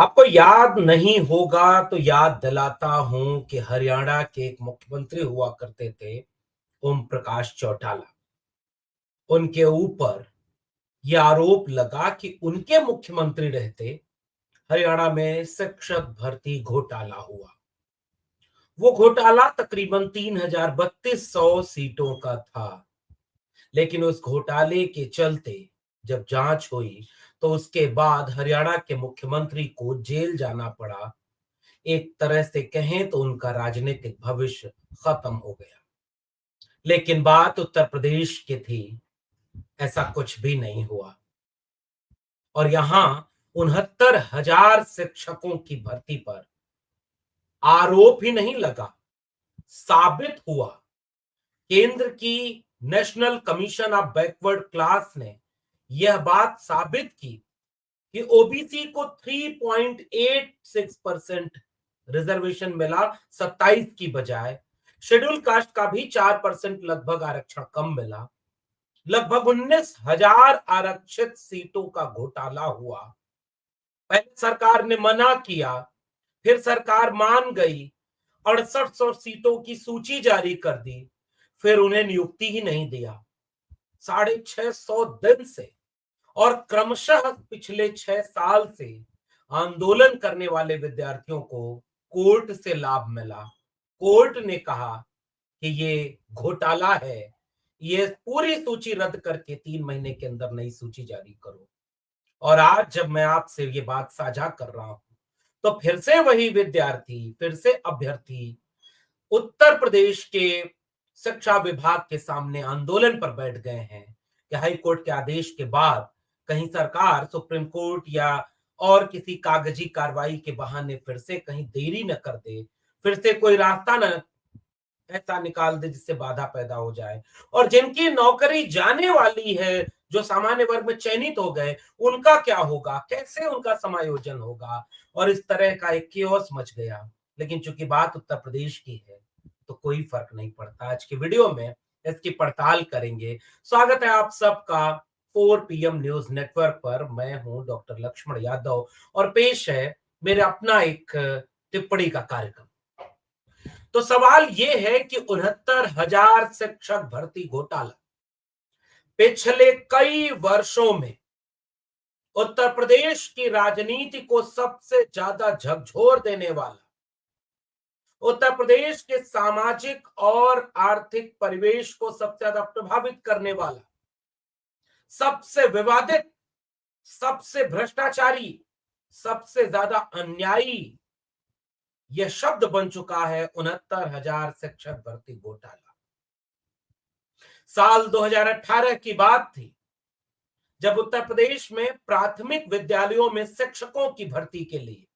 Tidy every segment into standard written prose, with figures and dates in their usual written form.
आपको याद नहीं होगा तो याद दिलाता हूं कि हरियाणा के एक मुख्यमंत्री हुआ करते थे, ओम प्रकाश चौटाला। उनके ऊपर यह आरोप लगा कि उनके मुख्यमंत्री रहते हरियाणा में शिक्षक भर्ती घोटाला हुआ। वो घोटाला तकरीबन 3,3200 सीटों का था। लेकिन उस घोटाले के चलते जब जांच हुई तो उसके बाद हरियाणा के मुख्यमंत्री को जेल जाना पड़ा। एक तरह से कहें तो उनका राजनीतिक भविष्य खत्म हो गया। लेकिन बात उत्तर प्रदेश की थी, ऐसा कुछ भी नहीं हुआ। और यहां 69,000 शिक्षकों की भर्ती पर आरोप ही नहीं लगा, साबित हुआ। केंद्र की national commission of backward class ने यह बात साबित की कि ओबीसी को 3.86% रिजर्वेशन मिला, 27 की बजाय। शेड्यूल कास्ट का भी 4% लगभग आरक्षण कम मिला। लगभग 19,000 आरक्षित सीटों का घोटाला हुआ। पहले सरकार ने मना किया, फिर सरकार मान गई, 6800 सीटों की सूची जारी कर दी, फिर उन्हें नियुक्ति ही नहीं दिया। 650 दिन से और क्रमशः पिछले 6 साल से आंदोलन करने वाले विद्यार्थियों को कोर्ट से लाभ मिला। कोर्ट ने कहा कि ये घोटाला है, ये पूरी सूची रद्द करके 3 महीने के अंदर नई सूची जारी करो। और आज जब मैं आपसे ये बात साझा कर रहा हूं तो फिर से वही विद्यार्थी, फिर से अभ्यर्थी उत्तर प्रदेश के शिक्षा विभाग के सामने आंदोलन पर बैठ गए हैं कि हाई कोर्ट के आदेश के बाद कहीं सरकार सुप्रीम कोर्ट या और किसी कागजी कार्रवाई के बहाने फिर से कहीं देरी न कर दे, फिर से कोई रास्ता न ऐसा निकाल दे जिससे बाधा पैदा हो जाए। और जिनकी नौकरी जाने वाली है, जो सामान्य वर्ग में चयनित हो गए, उनका क्या होगा, कैसे उनका समायोजन होगा। और इस तरह का एक केओस मच गया। लेकिन चूंकि बात उत्तर प्रदेश की है तो कोई फर्क नहीं पड़ता। आज की वीडियो में इसकी पड़ताल करेंगे। स्वागत है आप सबका 4 PM न्यूज नेटवर्क पर। मैं हूं डॉक्टर लक्ष्मण यादव और पेश है मेरे अपना एक टिप्पणी का कार्यक्रम। तो सवाल यह है कि 69,000 शिक्षक भर्ती घोटाला पिछले कई वर्षों में उत्तर प्रदेश की राजनीति को सबसे ज्यादा झकझोर देने वाला, उत्तर प्रदेश के सामाजिक और आर्थिक परिवेश को सबसे ज्यादा प्रभावित करने वाला, सबसे विवादित, सबसे भ्रष्टाचारी, सबसे ज्यादा अन्यायी यह शब्द बन चुका है 69,000 शिक्षक भर्ती घोटाला। साल 2018 की बात थी जब उत्तर प्रदेश में प्राथमिक विद्यालयों में शिक्षकों की भर्ती के लिए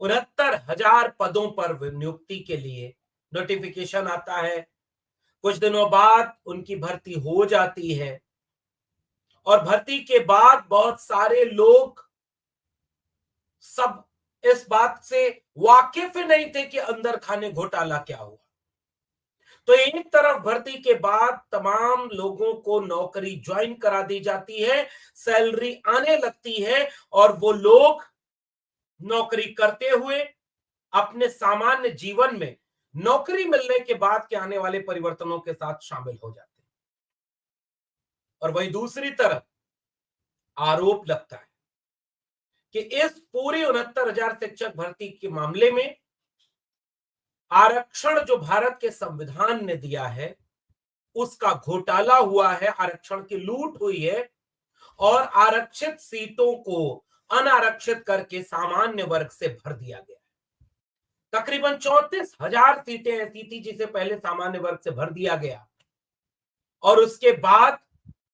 69,000 पदों पर नियुक्ति के लिए नोटिफिकेशन आता है। कुछ दिनों बाद उनकी भर्ती हो जाती है और भर्ती के बाद बहुत सारे लोग सब इस बात से वाकिफ नहीं थे कि अंदर खाने घोटाला क्या हुआ। तो एक तरफ भर्ती के बाद तमाम लोगों को नौकरी ज्वाइन करा दी जाती है, सैलरी आने लगती है और वो लोग नौकरी करते हुए अपने सामान्य जीवन में नौकरी मिलने के बाद के आने वाले परिवर्तनों के साथ शामिल हो जाते हैं। और वही दूसरी तरफ आरोप लगता है कि इस पूरी 69,000 शिक्षक भर्ती के मामले में आरक्षण जो भारत के संविधान ने दिया है उसका घोटाला हुआ है, आरक्षण की लूट हुई है और आरक्षित सीटों को अनारक्षित करके सामान्य वर्ग से भर दिया गया। तकरीबन 34,000 सीटें ऐसी थी जिसे पहले सामान्य वर्ग से भर दिया गया और उसके बाद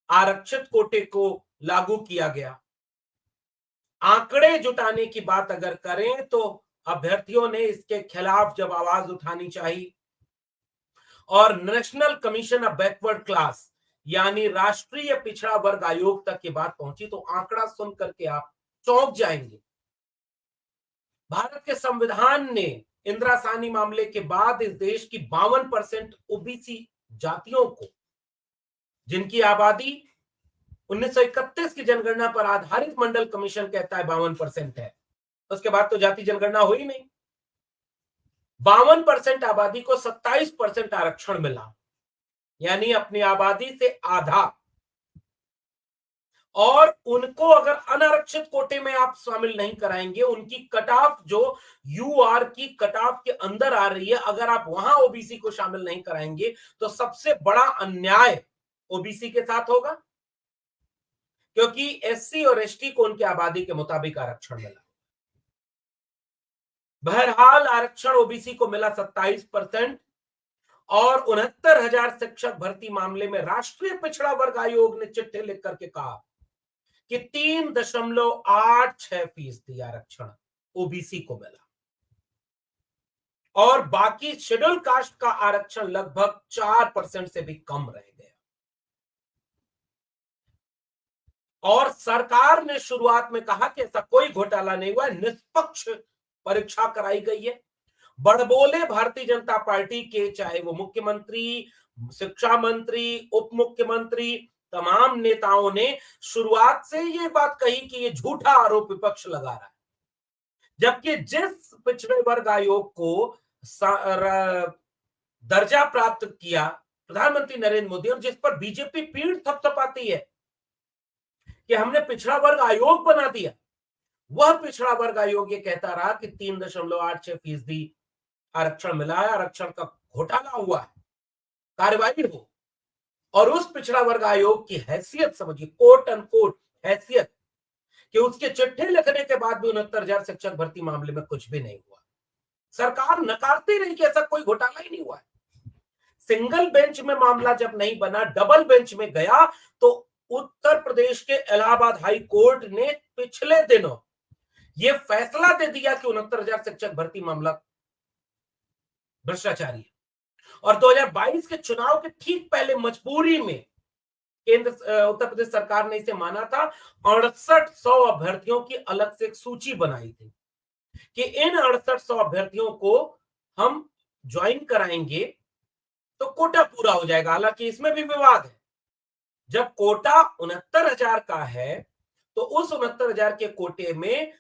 आरक्षित कोटे को लागू किया गया। आंकड़े जुटाने की बात अगर करें तो अभ्यर्थियों ने इसके खिलाफ जब आवाज उठानी चाहिए और national commission of backward class यानी राष्ट्रीय पिछड़ा वर्ग आयोग तक की बात पहुंची तो आंकड़ा सुन करके आप चौंक जाएंगे। भारत के संविधान ने इंदिरा साहनी मामले के बाद इस देश की 52% ओबीसी जातियों को, जिनकी आबादी 1931 की जनगणना पर आधारित मंडल कमीशन कहता है 52% है, उसके बाद तो जाति जनगणना हुई नहीं। 52% आबादी को 27% आरक्षण मिला, यानी अपनी आबादी से आधा। और उनको अगर अनारक्षित कोटे में आप शामिल नहीं कराएंगे, उनकी कट ऑफ जो यूआर की कट ऑफ के अंदर आ रही है, अगर आप वहां ओबीसी को शामिल नहीं कराएंगे तो सबसे बड़ा अन्याय ओबीसी के साथ होगा, क्योंकि एससी और एसटी को उनकी आबादी के मुताबिक आरक्षण मिला। बहरहाल आरक्षण ओबीसी को मिला 27% और 69,000 शिक्षक भर्ती मामले में राष्ट्रीय पिछड़ा वर्ग आयोग ने चिट्ठी लिख करके कहा कि 3.86% आरक्षण ओबीसी को मिला और बाकी शेड्यूल कास्ट का आरक्षण लगभग 4% से भी कम रह गया। और सरकार ने शुरुआत में कहा कि ऐसा कोई घोटाला नहीं हुआ, निष्पक्ष परीक्षा कराई गई है। बड़बोले भारतीय जनता पार्टी के, चाहे वो मुख्यमंत्री, शिक्षा मंत्री, उप मुख्यमंत्री, तमाम नेताओं ने शुरुआत से ये बात कही कि ये झूठा आरोप विपक्ष लगा रहा है, जबकि जिस पिछड़े वर्ग आयोग को दर्जा प्राप्त किया प्रधानमंत्री नरेंद्र मोदी और जिस पर बीजेपी पीठ थपथपाती है कि हमने पिछड़ा वर्ग आयोग बना दिया, वह पिछड़ा वर्ग आयोग ये कहता रहा कि 3.86% आरक्षण मिला है, आरक्षण का घोटाला हुआ है, कार्रवाई हो। और उस पिछड़ा वर्ग आयोग की हैसियत समझिए, कोट अनकोट हैसियत, कि उसके चिट्ठी लिखने के बाद भी 69,000 शिक्षक भर्ती मामले में कुछ भी नहीं हुआ। सरकार नकारती रही कि ऐसा कोई घोटाला ही नहीं हुआ है। सिंगल बेंच में मामला जब नहीं बना, डबल बेंच में गया, तो उत्तर प्रदेश के इलाहाबाद हाई कोर्ट ने पिछले दिनों यह फैसला दे दिया कि 69,000 शिक्षक भर्ती मामला भ्रष्टाचारी है। और 2022 के चुनाव के ठीक पहले मजबूरी में केंद्र उत्तर प्रदेश सरकार ने इसे माना था। 6800 अभ्यर्थियों की अलग से एक सूची बनाई थी कि इन 6800 अभ्यर्थियों को हम ज्वाइन कराएंगे तो कोटा पूरा हो जाएगा। हालांकि इसमें भी विवाद है, जब कोटा 69,000 का है तो उस 69,000 के कोटे में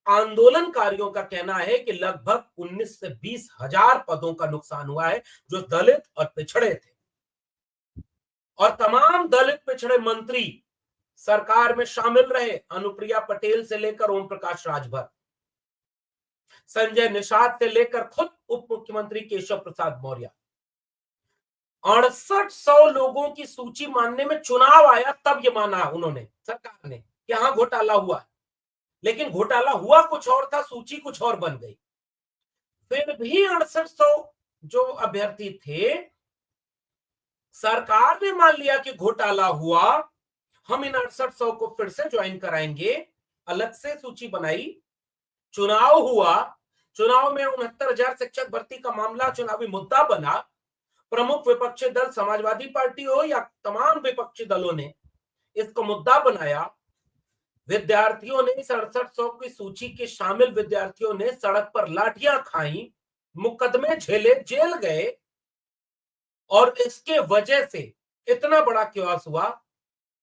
आंदोलनकारियों का कहना है कि लगभग 19 से 20 हजार पदों का नुकसान हुआ है जो दलित और पिछड़े थे। और तमाम दलित पिछड़े मंत्री सरकार में शामिल रहे, अनुप्रिया पटेल से लेकर ओम प्रकाश राजभर, संजय निषाद से लेकर खुद उप मुख्यमंत्री केशव प्रसाद मौर्य। 6800 लोगों की सूची मानने में चुनाव आया, तब ये माना उन्होंने, सरकार ने, कि हां घोटाला हुआ है। लेकिन घोटाला हुआ कुछ और था, सूची कुछ और बन गई। फिर भी 6800 जो अभ्यर्थी थे, सरकार ने मान लिया कि घोटाला हुआ, हम इन 6800 को फिर से ज्वाइन कराएंगे, अलग से सूची बनाई, चुनाव हुआ, चुनाव में 69,000 शिक्षक भर्ती का मामला चुनावी मुद्दा बना। प्रमुख विपक्षी दल समाजवादी पार्टी हो या तमाम विपक्षी दलों ने इसको मुद्दा बनाया। विद्यार्थियों ने, 6700 की सूची के शामिल विद्यार्थियों ने सड़क पर लाठियां खाई, मुकदमे झेले, जेल गए। और इसके वजह से इतना बड़ा क्योस हुआ।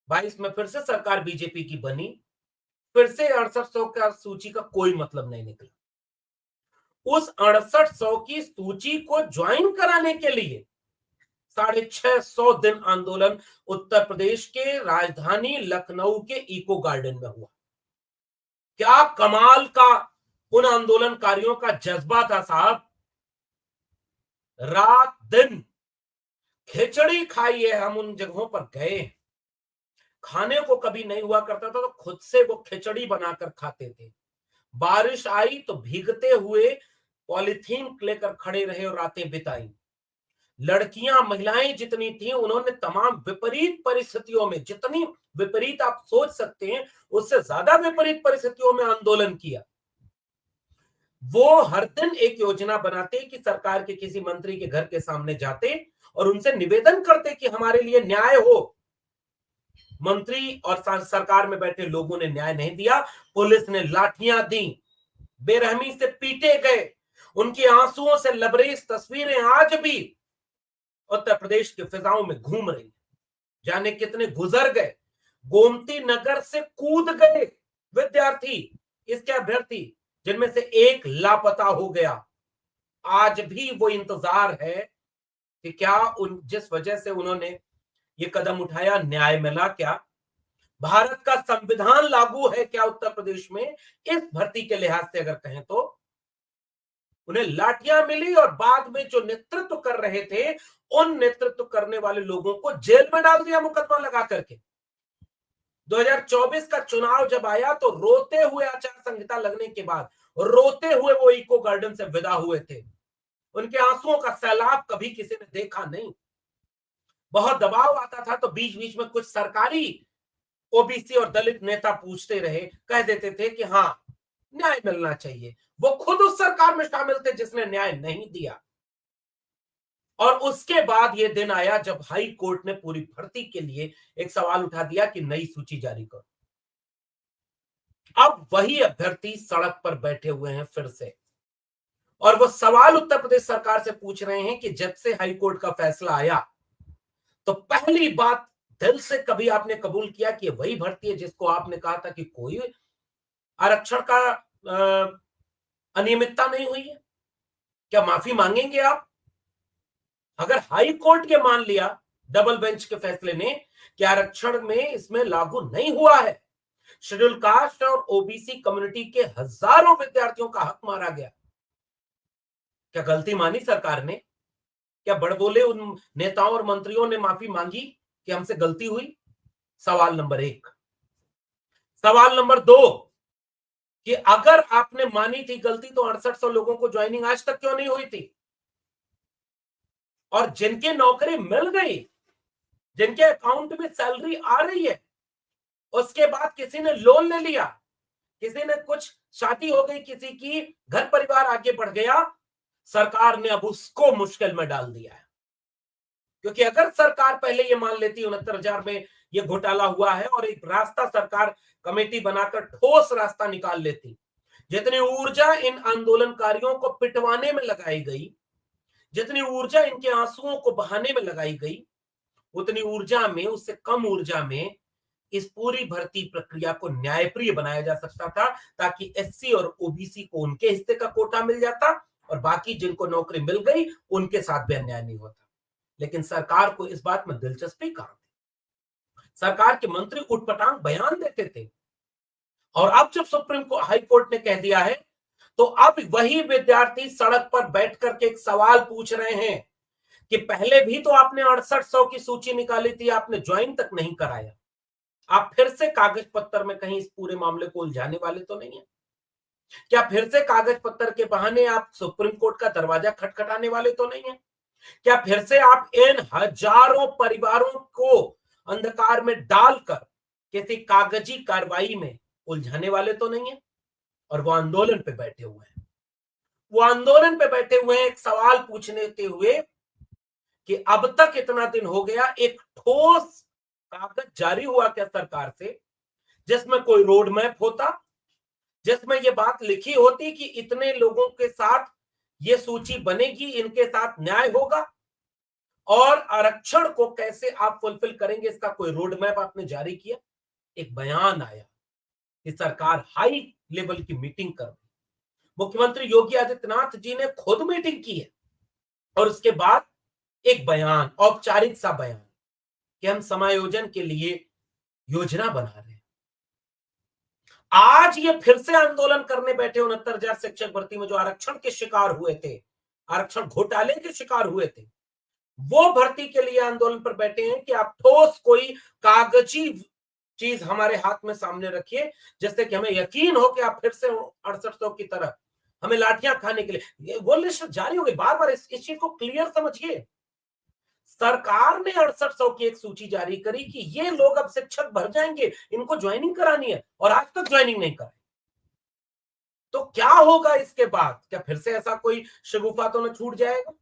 22 में फिर से सरकार बीजेपी की बनी, फिर से 6800 का सूची का कोई मतलब नहीं निकला। उस 6800 की सूची को ज्वाइन कराने के लिए 650 दिन आंदोलन उत्तर प्रदेश के राजधानी लखनऊ के इको गार्डन में हुआ। क्या कमाल का उन आंदोलनकारियों का जज्बा था साहब। रात दिन खिचड़ी खाई है, हम उन जगहों पर गए, खाने को कभी नहीं हुआ करता था तो खुद से वो खिचड़ी बनाकर खाते थे। बारिश आई तो भीगते हुए पॉलिथीन लेकर खड़े रहे और रातें बिताई। लड़कियां, महिलाएं जितनी थी, उन्होंने तमाम विपरीत परिस्थितियों में, जितनी विपरीत आप सोच सकते हैं उससे ज्यादा विपरीत परिस्थितियों में आंदोलन किया। वो हर दिन एक योजना बनाते कि सरकार के किसी मंत्री के घर के सामने जाते और उनसे निवेदन करते कि हमारे लिए न्याय हो। मंत्री और सरकार में बैठे लोगों ने न्याय नहीं दिया, पुलिस ने लाठियां दी, बेरहमी से पीटे गए। उनकी आंसुओं से लबरेज तस्वीरें आज भी उत्तर प्रदेश की फिजाओं में घूम रही। जाने कितने गुजर गए, गोमती नगर से कूद गए विद्यार्थी, इसके अभ्यर्थी, जिनमें से एक लापता हो गया। आज भी वो इंतजार है कि क्या उन जिस वजह से उन्होंने ये कदम उठाया, न्याय मिला क्या, भारत का संविधान लागू है क्या उत्तर प्रदेश में, इस भर्ती के लिहाज से अगर कहें तो उन्हें लाठियां मिली और बाद में जो नेतृत्व कर रहे थे उन नेतृत्व करने वाले लोगों को जेल में डाल दिया मुकदमा लगा करके। 2024 का चुनाव जब आया तो रोते हुए आचार संहिता लगने के बाद रोते हुए वो इको गार्डन से विदा हुए थे। उनके आंसुओं का सैलाब कभी किसी ने देखा नहीं। बहुत दबाव आता था तो बीच बीच में कुछ सरकारी ओबीसी और दलित नेता पूछते रहे, कह देते थे कि हाँ न्याय मिलना चाहिए। वो खुद उस सरकार में शामिल थे जिसने न्याय नहीं दिया। और उसके बाद यह दिन आया जब हाई कोर्ट ने पूरी भर्ती के लिए एक सवाल उठा दिया कि नई सूची जारी करो। अब वही अभ्यर्थी सड़क पर बैठे हुए हैं फिर से, और वो सवाल उत्तर प्रदेश सरकार से पूछ रहे हैं कि जब से हाई कोर्ट का फैसला आया तो पहली बात दिल से कभी आपने कबूल किया कि वही भर्ती है जिसको आपने कहा था कि कोई आरक्षण का अनियमितता नहीं हुई है? क्या माफी मांगेंगे आप? अगर हाई कोर्ट के मान लिया डबल बेंच के फैसले ने कि आरक्षण में इसमें लागू नहीं हुआ है, शेड्यूल कास्ट और ओबीसी कम्युनिटी के हजारों विद्यार्थियों का हक मारा गया, क्या गलती मानी सरकार ने? क्या बड़बोले उन नेताओं और मंत्रियों ने माफी मांगी कि हमसे गलती हुई? सवाल नंबर 1। सवाल नंबर 2 कि अगर आपने मानी थी गलती तो 6800 लोगों को ज्वाइनिंग आज तक क्यों नहीं हुई थी? और जिनकी नौकरी मिल गई, जिनके अकाउंट में सैलरी आ रही है, उसके बाद किसी ने लोन ले लिया, किसी ने कुछ शादी हो गई, किसी की घर परिवार आगे बढ़ गया, सरकार ने अब उसको मुश्किल में डाल दिया है। क्योंकि अगर सरकार पहले ये मान लेती 69,000 में ये घोटाला हुआ है और एक रास्ता सरकार कमेटी बनाकर ठोस रास्ता निकाल लेती, जितनी ऊर्जा इन आंदोलनकारियों को पिटवाने में लगाई गई, जितनी ऊर्जा इनके आंसुओं को बहाने में लगाई गई, उतनी ऊर्जा में, उससे कम ऊर्जा में इस पूरी भर्ती प्रक्रिया को न्यायप्रिय बनाया जा सकता था, ताकि एससी और ओबीसी को उनके हिस्से का कोटा मिल जाता और बाकी जिनको नौकरी मिल गई उनके साथ भी अन्याय नहीं होता। लेकिन सरकार को इस बात में दिलचस्पी कहां थी? सरकार के मंत्री उटपटांग बयान देते थे, और अब जब सुप्रीम कोर्ट, हाई कोर्ट ने कह दिया है, तो अब वही विद्यार्थी सड़क पर बैठ करके एक सवाल पूछ रहे हैं कि पहले भी तो आपने 6800 की सूची निकाली थी, आपने ज्वाइन तक नहीं कराया, आप फिर से कागज पत्तर में कहीं इस पूरे मामले को उलझाने वाले तो नहीं है? क्या फिर से कागज पत्तर के बहाने आप सुप्रीम कोर्ट का दरवाजा खटखटाने वाले तो नहीं है? क्या फिर से आप इन हजारों परिवारों को अंधकार में डालकर किसी कागजी कार्रवाई में उलझाने वाले तो नहीं है? और वो आंदोलन पे बैठे हुए हैं, वो आंदोलन पे बैठे हुए हैं एक सवाल पूछने के हुए कि अब तक इतना दिन हो गया, एक ठोस कागज जारी हुआ क्या सरकार से जिसमें कोई रोड मैप होता, जिसमें ये बात लिखी होती कि इतने लोगों के साथ ये सूची बनेगी, इनके साथ न्याय होगा, और आरक्षण को कैसे आप फुलफिल करेंगे इसका कोई रोड मैप आपने जारी किया? एक बयान आया कि सरकार हाई लेवल की मीटिंग कर रही, मुख्यमंत्री योगी आदित्यनाथ जी ने खुद मीटिंग की है, और उसके बाद एक बयान, औपचारिक सा बयान कि हम समायोजन के लिए योजना बना रहे हैं। आज ये फिर से आंदोलन करने बैठे 69,000 शिक्षक भर्ती में जो आरक्षण के शिकार हुए थे, आरक्षण घोटाले के शिकार हुए थे, वो भर्ती के लिए आंदोलन पर बैठे हैं कि आप ठोस कोई कागजी चीज हमारे हाथ में सामने रखिए, जिससे कि हमें यकीन हो कि आप फिर से 6800 की तरह हमें लाठियां खाने के लिए। वो लिस्ट जारी हो गई, बार बार इस चीज को क्लियर समझिए। सरकार ने 6800 की एक सूची जारी करी कि ये लोग अब शिक्षक भर जाएंगे, इनको ज्वाइनिंग करानी है, और आज तक ज्वाइनिंग नहीं कराई। तो क्या होगा इसके बाद? क्या फिर से ऐसा कोई शगुफा तो न छूट जाएगा?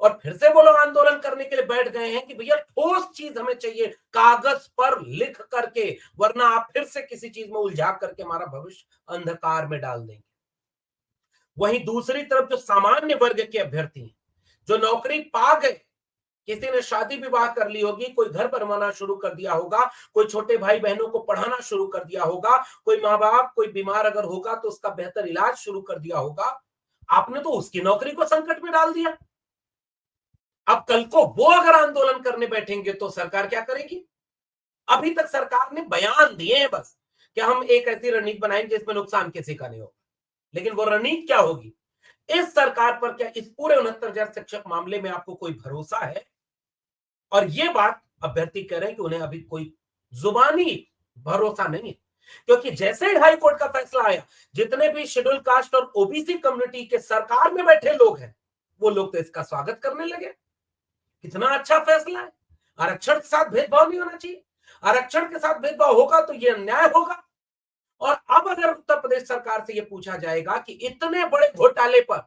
और फिर से वो लोग आंदोलन करने के लिए बैठ गए हैं कि भैया ठोस चीज हमें चाहिए, कागज पर लिख करके, वरना आप फिर से किसी चीज में उलझा करके हमारा भविष्य अंधकार में डाल देंगे। वहीं दूसरी तरफ जो सामान्य वर्ग के अभ्यर्थी हैं, जो नौकरी पा गए किसी ने शादी विवाह कर ली होगी, कोई घर बनवाना शुरू कर दिया होगा, कोई छोटे भाई बहनों को पढ़ाना शुरू कर दिया होगा, कोई माँ बाप कोई बीमार अगर होगा तो उसका बेहतर इलाज शुरू कर दिया होगा। आपने तो उसकी नौकरी को संकट में डाल दिया। अब कल को वो अगर आंदोलन करने बैठेंगे तो सरकार क्या करेगी? अभी तक सरकार ने बयान दिए हैं बस कि हम एक ऐसी रणनीति बनाएंगे जिसमें नुकसान किसी का नहीं होगा, लेकिन वो रणनीति क्या होगी? इस सरकार पर क्या इस पूरे 69,000 शिक्षक मामले में आपको कोई भरोसा है? और ये बात अभ्यर्थी कह रहे हैं कि उन्हें अभी कोई जुबानी भरोसा नहीं है, क्योंकि जैसे ही हाई कोर्ट का फैसला आया, जितने भी शेड्यूल कास्ट और ओबीसी कम्युनिटी के सरकार में बैठे लोग हैं, वो लोग तो इसका स्वागत करने लगे। कितना अच्छा फैसला है। आरक्षण के साथ भेदभाव नहीं होना चाहिए। आरक्षण के साथ भेदभाव होगा तो यह अन्याय होगा। और अब अगर उत्तर प्रदेश सरकार से यह पूछा जाएगा कि इतने बड़े घोटाले पर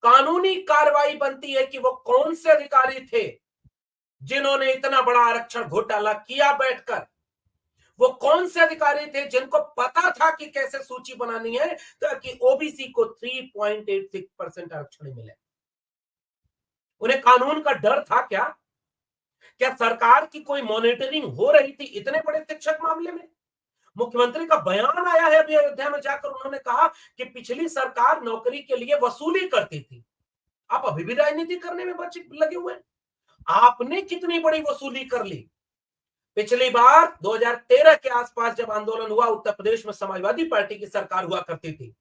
कानूनी कार्रवाई बनती है कि वो कौन से अधिकारी थे जिन्होंने इतना बड़ा आरक्षण घोटाला किया बैठकर, वो कौन से अधिकारी थे जिनको पता था कि कैसे सूची बनानी है ताकि ओबीसी को 3.86% आरक्षण मिले। उन्हें कानून का डर था क्या? क्या सरकार की कोई मॉनिटरिंग हो रही थी इतने बड़े शिक्षक मामले में? मुख्यमंत्री का बयान आया है अभी अयोध्या में जाकर, उन्होंने कहा कि पिछली सरकार नौकरी के लिए वसूली करती थी। आप अभी भी राजनीति करने में लगे हुए हैं। आपने कितनी बड़ी वसूली कर ली? पिछली बार 2013 के आसपास जब आंदोलन हुआ, उत्तर प्रदेश में समाजवादी पार्टी की सरकार हुआ करती थी,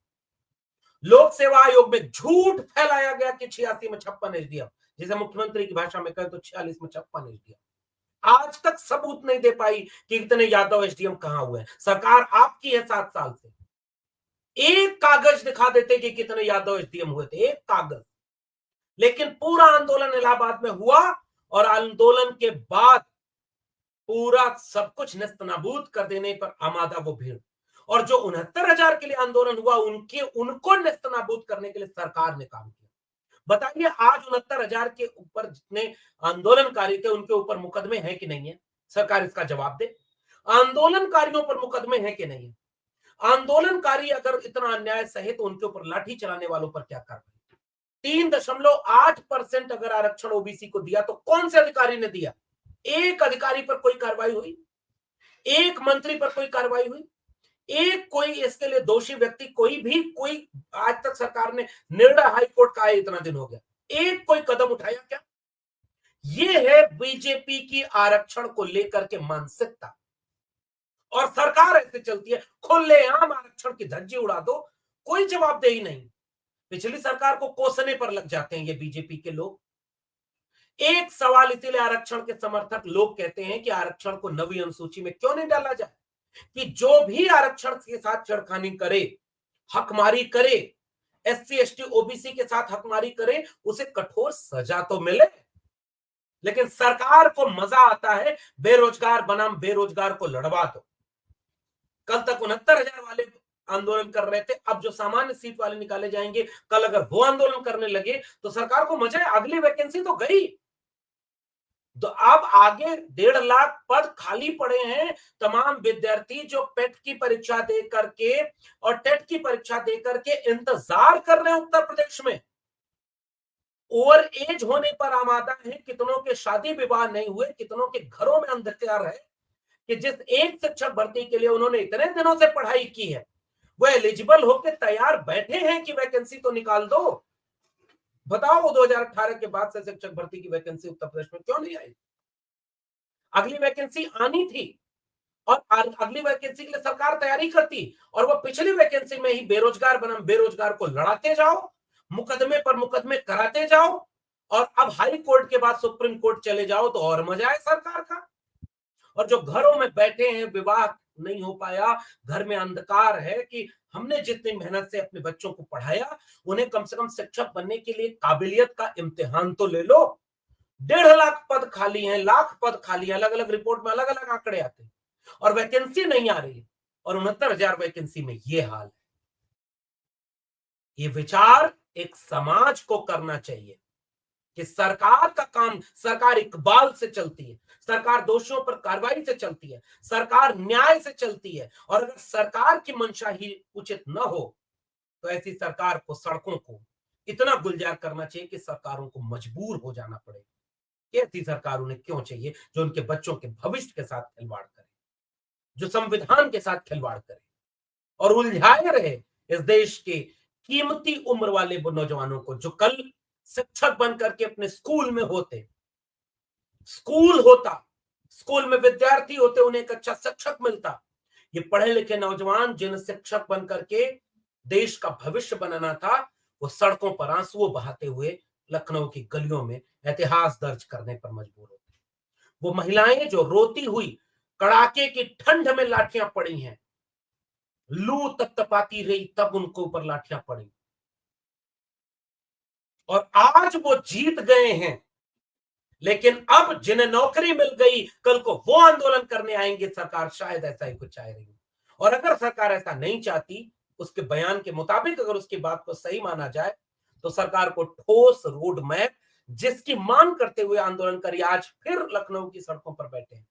लोक सेवा आयोग में झूठ फैलाया गया कि 86 में 56 एसडीएम, जिसे मुख्यमंत्री की भाषा में कहें तो 46 में 56 एसडीएम। आज तक सबूत नहीं दे पाई कि इतने यादव एसडीएम कहां हुए। सरकार आपकी है 7 साल से, एक कागज दिखा देते कि कितने यादव एसडीएम हुए थे, एक कागज। लेकिन पूरा आंदोलन इलाहाबाद में हुआ और आंदोलन के बाद पूरा सब कुछ नेस्तनाबूद कर देने पर आमादा वो भीड़, और जो 69,000 के लिए आंदोलन हुआ उनको नेस्तनाबूद करने के लिए सरकार ने काम किया। बताइए आज 69,000 के ऊपर जितने आंदोलनकारी थे उनके ऊपर मुकदमे हैं कि नहीं है? सरकार इसका जवाब दे। आंदोलनकारियों पर मुकदमे हैं कि नहीं है? आंदोलनकारी अगर इतना अन्याय सहे तो उनके ऊपर लाठी चलाने वालों पर क्या कार्रवाई? 3.8% अगर आरक्षण ओबीसी को दिया तो कौन से अधिकारी ने दिया? एक अधिकारी पर कोई कार्रवाई हुई? एक मंत्री पर कोई कार्रवाई हुई? एक कोई इसके लिए दोषी व्यक्ति कोई आज तक सरकार ने निर्णय हाई कोर्ट का आया, इतना दिन हो गया, एक कोई कदम उठाया क्या? ये है बीजेपी की आरक्षण को लेकर के मानसिकता। और सरकार ऐसे चलती है, खुलेआम आरक्षण की धज्जी उड़ा दो, कोई जवाबदेही नहीं। पिछली सरकार को कोसने पर लग जाते हैं ये बीजेपी के लोग। एक सवाल इसीलिए आरक्षण के समर्थक लोग कहते हैं कि आरक्षण को नवी अनुसूची में क्यों नहीं डाला जाए, कि जो भी आरक्षण के साथ छेड़खानी करे, हकमारी करे, एससी एसटी ओबीसी के साथ हकमारी करे, उसे कठोर सजा तो मिले। लेकिन सरकार को मजा आता है बेरोजगार बनाम बेरोजगार को लड़वा दो। कल तक 69,000 वाले आंदोलन कर रहे थे, अब जो सामान्य सीट वाले निकाले जाएंगे, कल अगर वो आंदोलन करने लगे तो सरकार को मजा है, अगली वैकेंसी तो गई। तो अब आगे 1.5 लाख पद खाली पड़े हैं। तमाम विद्यार्थी जो पेट की परीक्षा दे करके और टेट की परीक्षा दे करके इंतजार कर रहे हैं उत्तर प्रदेश में, ओवर एज होने पर आमादा है, कितनों के शादी विवाह नहीं हुए, कितनों के घरों में अंधकार है कि जिस एक शिक्षक भर्ती के लिए उन्होंने इतने दिनों से पढ़ाई की है, वो एलिजिबल होकर तैयार बैठे हैं कि वैकेंसी तो निकाल दो। बताओ 2018 के बाद से शिक्षक भर्ती की वैकेंसी उत्तर प्रदेश में क्यों नहीं आई? अगली वैकेंसी आनी थी और अगली वैकेंसी के लिए सरकार तैयारी करती, और वो पिछली वैकेंसी में ही बेरोजगार बनाम बेरोजगार को लड़ाते जाओ, मुकदमे पर मुकदमे कराते जाओ, और अब हाई कोर्ट के बाद सुप्रीम कोर्ट चले जाओ तो और मजा है सरकार का। और जो घरों में बैठे हैं, विवाह नहीं हो पाया, घर में अंधकार है कि हमने जितनी मेहनत से अपने बच्चों को पढ़ाया, उन्हें कम से कम शिक्षक बनने के लिए काबिलियत का इम्तिहान तो ले लो। 1.5 लाख पद खाली हैं, लाख पद खाली हैं, अलग अलग रिपोर्ट में अलग अलग आंकड़े आते हैं और वैकेंसी नहीं आ रही है, और 69,000 वैकेंसी में ये हाल है। ये विचार एक समाज को करना चाहिए कि सरकार का काम, सरकार इकबाल से चलती है, सरकार दोषियों पर कार्रवाई से चलती है, सरकार न्याय से चलती है, और अगर सरकार की मंशा ही उचित न हो तो ऐसी सरकार को, सड़कों को इतना गुलजार करना चाहिए कि सरकारों को मजबूर हो जाना पड़े। कि ऐसी सरकार उन्हें क्यों चाहिए जो उनके बच्चों के भविष्य के साथ खिलवाड़ करे, जो संविधान के साथ खिलवाड़ करे और उलझाए रहे इस देश के कीमती उम्र वाले वो नौजवानों को जो कल शिक्षक बन करके अपने स्कूल में होते, स्कूल होता, स्कूल में विद्यार्थी होते, उन्हें एक अच्छा शिक्षक मिलता। ये पढ़े लिखे नौजवान जिन शिक्षक बन करके देश का भविष्य बनाना था, वो सड़कों पर आंसुओं बहाते हुए लखनऊ की गलियों में इतिहास दर्ज करने पर मजबूर होते। वो महिलाएं जो रोती हुई कड़ाके की ठंड में लाठियां पड़ी हैं, लू तपतपाती रही तब उनको ऊपर लाठियां पड़ी, और आज वो जीत गए हैं। लेकिन अब जिन्हें नौकरी मिल गई, कल को वो आंदोलन करने आएंगे। सरकार शायद ऐसा ही कुछ चाह रही है, और अगर सरकार ऐसा नहीं चाहती, उसके बयान के मुताबिक अगर उसकी बात को सही माना जाए, तो सरकार को ठोस रोड मैप जिसकी मांग करते हुए आंदोलनकारी आज फिर लखनऊ की सड़कों पर बैठे हैं,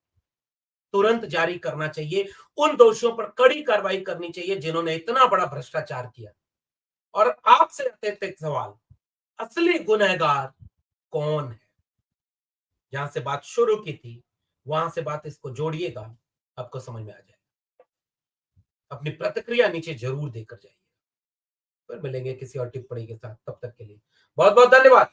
तुरंत जारी करना चाहिए। उन दोषियों पर कड़ी कार्रवाई करनी चाहिए जिन्होंने इतना बड़ा भ्रष्टाचार किया। और आपसे अत्यधिक सवाल, असली गुनहगार कौन है? जहां से बात शुरू की थी, वहां से बात इसको जोड़िएगा, आपको समझ में आ जाएगा। अपनी प्रतिक्रिया नीचे जरूर देकर जाइए। फिर मिलेंगे किसी और टिप्पणी के साथ, तब तक के लिए बहुत बहुत धन्यवाद।